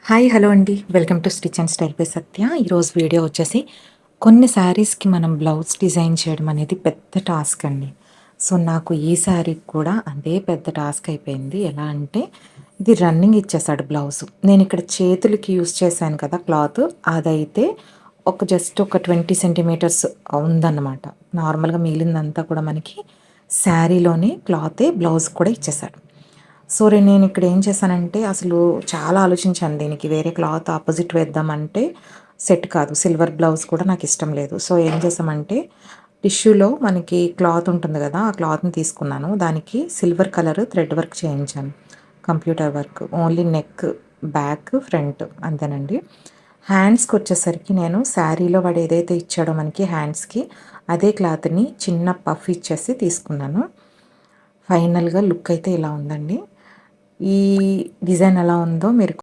Hi hello అండి. Welcome to stitch and style by Satya. ఈరోజు video వచ్చేసి కొన్ని శారీస్‌కి మనం బ్లౌజ్ డిజైన్ చేయడం అనేది పెద్ద టాస్క్ అండి. సో, నాకు ఈ శారీకి కూడా అదే పెద్ద టాస్క్ అయిపోయింది. ఎలా అంటే ఇది రన్నింగ్ ఇచ్చేసాడు బ్లౌజు. నేను ఇక్కడ చేతులకి యూజ్ చేశాను కదా క్లాత్, అదైతే జస్ట్ ఒక 20 సెంటీమీటర్స్ ఉందన్నమాట. నార్మల్‌గా మిగిలిందంతా కూడా మనకి శారీలోనే క్లాతే బ్లౌజ్ కూడా ఇచ్చేసాడు. సో, నేను ఇక్కడ ఏం చేశానంటే అసలు చాలా ఆలోచించాను దీనికి. వేరే క్లాత్ అపోజిట్ వేద్దామంటే సెట్ కాదు. సిల్వర్ బ్లౌజ్ కూడా నాకిష్టం లేదు. సో, ఏం చేశామంటే టిష్యూలో మనకి క్లాత్ ఉంటుంది కదా! ఆ క్లాత్‌ని తీసుకున్నాను. దానికి సిల్వర్ కలర్ థ్రెడ్ వర్క్ చేయించాను. Computer work. Only neck, back, front అంతేనండి. హ్యాండ్స్‌కొచ్చేసరికి నేను శారీలో వాడు ఏదైతే ఇచ్చాడో మనకి హ్యాండ్స్‌కి అదే క్లాత్‌ని చిన్న పఫ్ ఇచ్చేసి తీసుకున్నాను. ఫైనల్‌గా లుక్ అయితే ఇలా ఉందండి. ఈ డిజైన్ ఎలా ఉందో మీరు